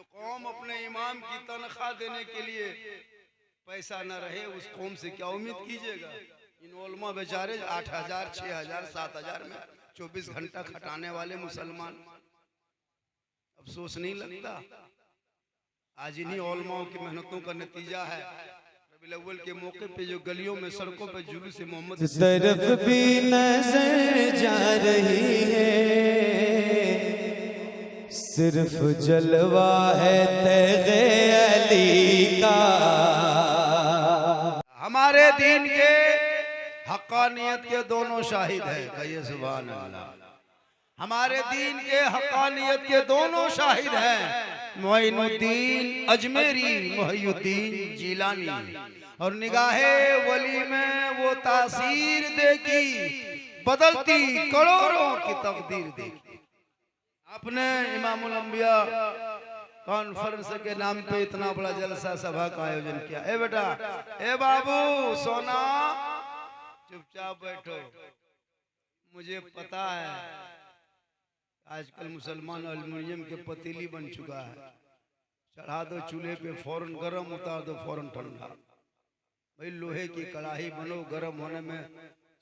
जो कौम अपने इमाम की तनख्वाह देने के लिए पैसा न रहे, उस कौम से क्या उम्मीद कीजिएगा। इन उलमा बेचारे 8,000, 6,000, 7,000 में 24 घंटा खटाने वाले मुसलमान, अफसोस नहीं लगता? आज इन्हीं उलमाओं की मेहनतों का नतीजा है रबीउल अव्वल के मौके पे जो गलियों में सड़कों पे जुलूस मोहम्मद तरफ भी नजर जा रही है, सिर्फ जलवा है तेगे अली का। हमारे दीन के हक्कानियत के दोनों शाहिद हैं, कहिए सुभान अल्लाह। हमारे दीन के हक्कानियत के दोनों शाहिद हैं, मोइनुद्दीन अजमेरी, मोहिउद्दीन जिलानी। और निगाहे वली में वो तासीर देखी, बदलती करोड़ों की तकदीर देखी। आपने इमामुल अंबिया कॉन्फ्रेंस के नाम पे इतना बड़ा जलसा सभा का आयोजन किया। ए बेटा, ए बाबू, सोना, चुपचाप बैठो। मुझे पता है आजकल मुसलमान एल्युमिनियम के पतीली बन चुका है, चढ़ा दो चूल्हे पे फौरन गरम, उतार दो फौरन ठंडा। भाई लोहे की कढ़ाई बनो, गरम होने में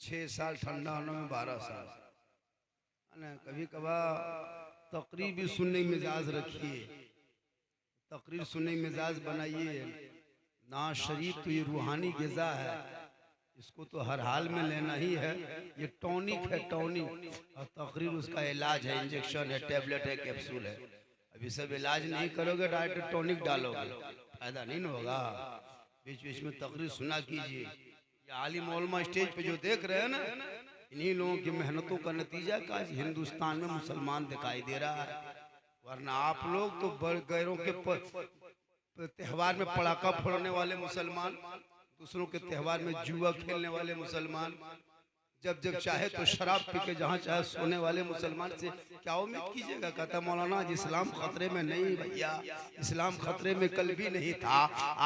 6 साल, ठंडा होने में 12 साल। कभी कभार तकरीर भी सुनने मिजाज रखिए, तकरीर सुनने मिजाज बनाइए। ना शरीफ तो ये रूहानी ग़िज़ा है, इसको तो हर हाल में लेना ही है। ये टॉनिक है, टॉनिक। और तकरीर उसका इलाज है, इंजेक्शन है, टेबलेट है, कैप्सूल है। अभी सब इलाज नहीं करोगे, डायरेक्ट टॉनिक डालोगे, फायदा नहीं होगा। बीच बीच में तकरीर सुना कीजिए। ये आलिम उलमा स्टेज पे जो देख रहे हैं ना, इन्हीं लोगों की मेहनतों का नतीजा का आज हिंदुस्तान में मुसलमान दिखाई दे रहा है। वरना आप लोग तो गैरों के त्योहार में पटाखा फोड़ने वाले मुसलमान, दूसरों के त्योहार में जुआ खेलने वाले मुसलमान, जब जब चाहे तो शराब पी के जहाँ चाहे सोने वाले मुसलमान से क्या उम्मीद कीजिएगा। कहता मौलाना आज इस्लाम खतरे में नहीं भैया, इस्लाम खतरे में कल भी नहीं था,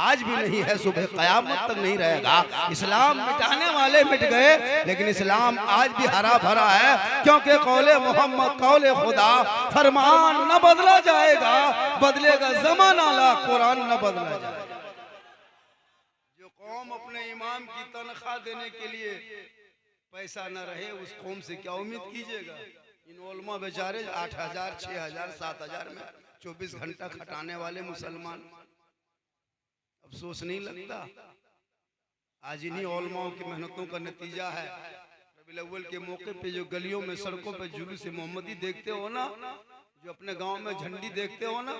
आज भी नहीं है, सुबह क़यामत तक नहीं रहेगा। इस्लाम मिटाने वाले मिट गए, लेकिन इस्लाम आज भी हरा भरा है, क्योंकि कौले मोहम्मद कौले खुदा, फरमान न बदला जाएगा, बदलेगा ज़माना ला कुरान न बदला जाएगा। जो कौम अपने इमाम की तनख्वाह देने के लिए पैसा न रहे, उस कौम से क्या उम्मीद कीजिएगा। इन उलमा बेचारे 8,000, 6,000, 7,000 में 24 घंटा खटाने वाले मुसलमान, अफसोस नहीं लगता? आज इन्हीं उलमाओं की मेहनतों का नतीजा है रबीउल अव्वल के मौके पे जो गलियों में सड़कों पे जुलूस मोहम्मदी देखते हो ना, जो अपने गांव में झंडी देखते हो ना,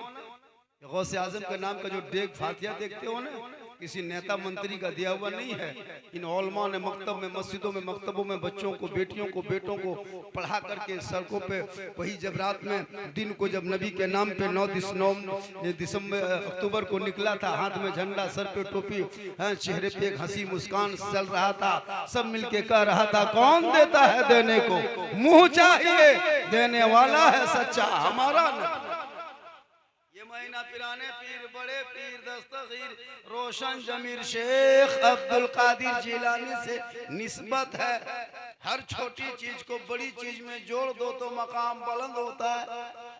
गौसे आजम के नाम का जो डेग फातिया देखते हो ना, किसी नेता मंत्री का दिया हुआ नहीं है। इन उलमा ने मकतब में, मस्जिदों में, मकतबों में बच्चों को, बेटियों को, बेटों को पढ़ा करके सड़कों पे, वही जब रात में दिन को जब नबी के नाम पे 9 अक्टूबर को निकला था, हाथ में झंडा, सर पे टोपी, चेहरे पे एक हंसी मुस्कान चल रहा था, सब मिलके कह रहा था कौन देता है देने को, मुंह चाहिए, देने वाला है सच्चा हमारा न। महीना पिराने पीर, बड़े पीर दस्तगीर रोशन जमीर शेख अब्दुल कादिर जिलानी से निस्बत है। हर छोटी चीज को बड़ी चीज में जोड़ दो तो मकाम बुलंद होता है।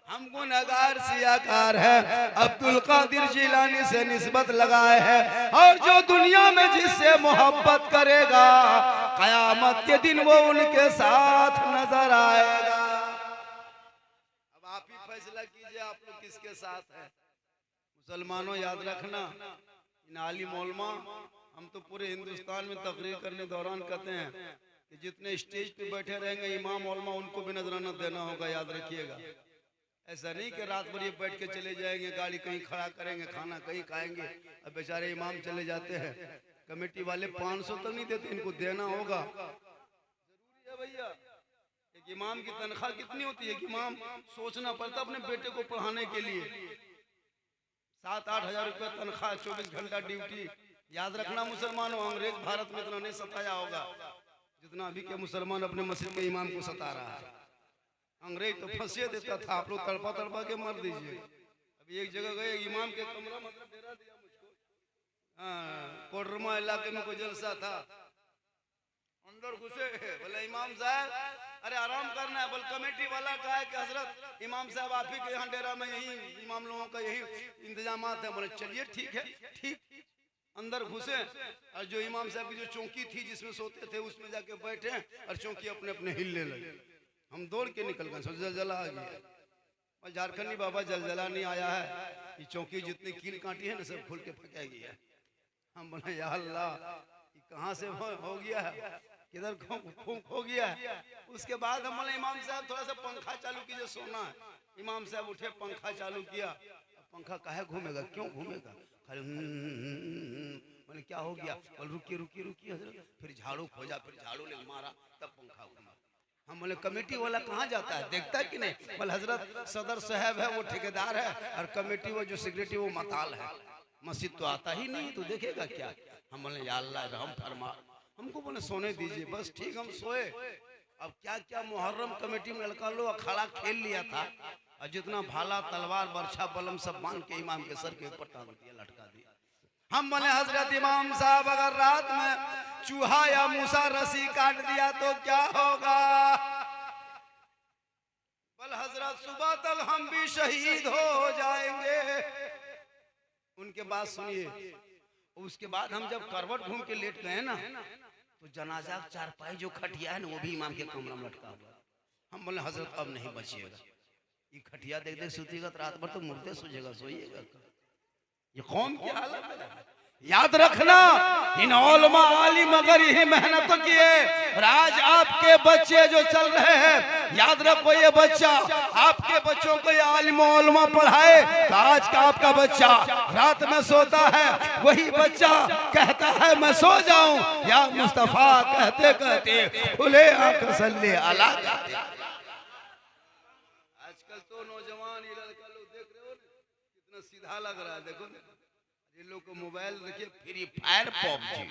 हम गुनहगार सियाकार है, अब्दुल कादिर जिलानी से निस्बत लगाए है। और जो दुनिया में जिससे मोहब्बत करेगा, कयामत के दिन वो उनके साथ नजर आएगा। आप ही फैसला कीजिए, आप लोग किसके साथ है। मुसलमानों याद रखना, इन आलिम उलमा, हम तो पूरे हिंदुस्तान में तकरीर करने दौरान कहते हैं कि जितने स्टेज पे बैठे रहेंगे इमाम उलमा, उनको भी नजराना देना होगा, याद रखिएगा। ऐसा नहीं कि रात भर ये बैठ के चले जाएंगे, गाड़ी कहीं खड़ा करेंगे, खाना कहीं खाएंगे। अब बेचारे इमाम चले जाते हैं, कमेटी वाले 500 तक नहीं देते, इनको देना होगा, जरूरी है भैया। इमाम की तनख्वाह कितनी होती है कि इमाम सोचना पड़ता अपने बेटे को पढ़ाने के लिए। 7-8 हजार रुपये तनख्वाह, 24 घंटा ड्यूटी। याद रखना मुसलमानों, अंग्रेज भारत में इतना नहीं सताया होगा जितना अभी के मुसलमान अपने मस्जिद के इमाम को सता रहा है। अंग्रेज तो फंसे देता था, आप लोग तड़पा तड़पा के मर दीजिए। अभी एक जगह गए, इमाम के कमरा मतलब डेरा दिया मुझको, कोडरमा इलाके में कोई जलसा था, अंदर घुसे, बोले इमाम साहब अरे आराम करना है। बोल कमेटी वाला कहा है कि हजरत इमाम साहब आप ही के यहाँ डेरा में यही इमाम लोगों का यही इंतजाम है। बोले चलिए ठीक है। ठीक अंदर घुसे और जो इमाम साहब की जो चौकी थी जिसमें सोते थे उसमें जाके बैठे और चौकी अपने अपने हिलने लगे। हम दौड़ के निकल गए, जलजला आ गया। और झारखंडी बाबा जलजला नहीं आया है, ये चौकी जितनी कील काटी है ना सब खुल के फेंकेगी है। हम बोले या अल्लाह ये कहाँ से हो गया है, किधर हो गया है। उसके बाद हम बोले इमाम साहब थोड़ा सा पंखा चालू कीजिए, सोना है। इमाम साहब उठे, पंखा चालू किया। पंखा काहे घूमेगा, क्यों घूमेगा, खाली मैंने क्या हो गया। बोल रुकिए रुकिए रुकिए हजरत, फिर झाड़ू खोजा, फिर झाड़ू ले मारा, तब पंखा घूमा। हम बोले कमेटी वाला कहाँ जाता है, देखता है कि नहीं। बोले हजरत सदर साहब है वो ठेकेदार है और कमेटी वो जो सेक्रेटरी वो मताल है, मस्जिद तो आता ही नहीं तो देखेगा क्या। हम बोले या अल्लाह रहम फरमा। हमको बोले सोने दीजिए। बस ठीक, हम सोए। अब क्या क्या मुहर्रम कमेटी में लड़का लोग अखाड़ा खेल लिया था और जितना भाला तलवार बरछा बलम सब बांध के इमाम के सर के ऊपर टांग दिया, लटका दिया। हम बोले हजरत इमाम साहब अगर रात में चूहा या मूसा रस्सी काट दिया तो क्या होगा। बोल हजरत सुबह तक हम भी शहीद हो जाएंगे। उनके बात सुनिए। उसके बाद हम जब करवट घूम के लेट गए ना तो जनाजा चारपाई जो खटिया है ना वो भी इमाम के कमरा में लटका हुआ। हम बोले हजरत अब नहीं बचिएगा, ये खटिया देख देख सोतिएगा तो रात भर तो मुर्दे सोइएगा, सोइएगा। ये कौम की हालत है। याद रखना इन उलमा आलिम अगर यही मेहनत किए, आज आपके बच्चे जो चल रहे हैं, याद रखो ये बच्चा आपके बच्चों को ये आलिम उलमा पढ़ाए तो आज का आपका बच्चा रात में सोता है, वही बच्चा कहता है मैं सो जाऊं या मुस्तफा कहते कहते खुले आंख सल्ले अला। आजकल तो नौजवान ये लड़का लोग देख रहे हो कितना सीधा लग रहा है। देखो ये लोग को मोबाइल देखिए, फ्री फायर पबजी,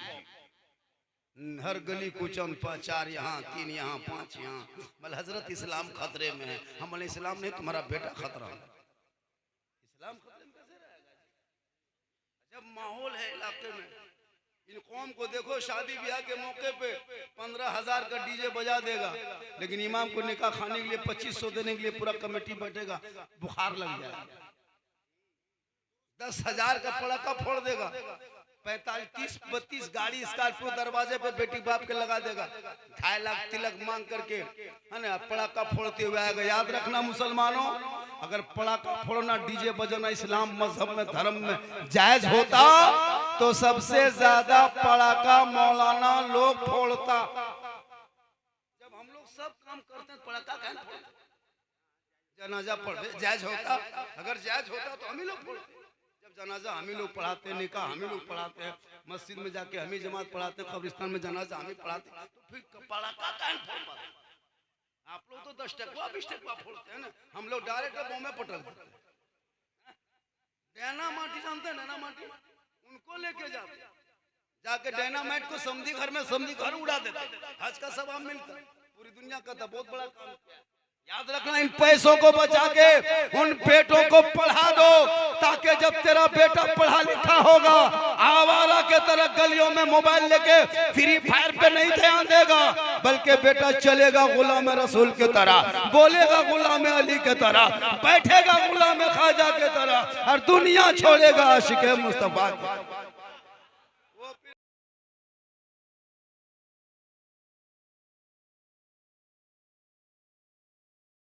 हर गली कुचन पर 4 यहाँ 3 यहाँ 5 यहाँ। बोले हजरत इस्लाम खतरे में है। हम बोले इस्लाम नहीं तुम्हारा बेटा खतरा है। इस्लाम खतरे में कैसे रहेगा जब माहौल है इलाके में। इन कौम को देखो शादी ब्याह के मौके पे 15,000 का डीजे बजा देगा, लेकिन इमाम को निकाह खाने के लिए 2500 देने के लिए पूरा कमेटी बैठेगा, बुखार लग जाएगा। 10,000 का पड़ाका फोड़ देगा, 35 32 गाड़ी स्कॉर्पियो दरवाजे पे बेटी बाप के लगा देगा, 2.5 लाख तिलक मांग करके है ना पड़ाका फोड़ते हुए आएगा। याद रखना मुसलमानों, अगर पड़ाका फोड़ना डीजे बजाना इस्लाम मजहब में धर्म में जायज होता तो सबसे ज्यादा पड़ाका मौलाना लोग फोड़ता। जब हम लोग सब काम करते हैं पड़ाका कहीं फोड़ते, जनाजा पढ़े जायज होता, अगर जायज होता तो हम ही लोग फोड़ते। जनाजा हम ही लोग पढ़ाते हैं, निकाह हम ही लोग पढ़ाते हैं, मस्जिद में जाके हम ही जमात पढ़ाते हैं, कब्रिस्तान में जनाजा हम ही पढ़ाते हैं, तो फिर पड़ाका काहे फोड़ते। आप लोग तो 10 टकवा 20 टकवा फोड़ते हैं ना, हम लोग डायरेक्ट बम में पटक देते हैं। डैना माटी जानते हैं, डैना माटी उनको लेके जाते, जाके डायनामाइट को समझी घर में समझी घर उड़ा देते। हज का सवाब मिलता, पूरी दुनिया का था, बहुत बड़ा काम किया। याद रखना इन पैसों को बचा के उन बेटों को पढ़ा दो, ताकि जब तेरा बेटा पढ़ा लिखा होगा आवारा के तरह गलियों में मोबाइल लेके फ्री फायर पे नहीं ध्यान देगा, बल्कि बेटा चलेगा गुलाम रसूल की तरह, बोलेगा गुलाम अली की तरह, बैठेगा गुलाम ख्वाजा की तरह और दुनिया छोड़ेगा आशिक मुस्तफा की।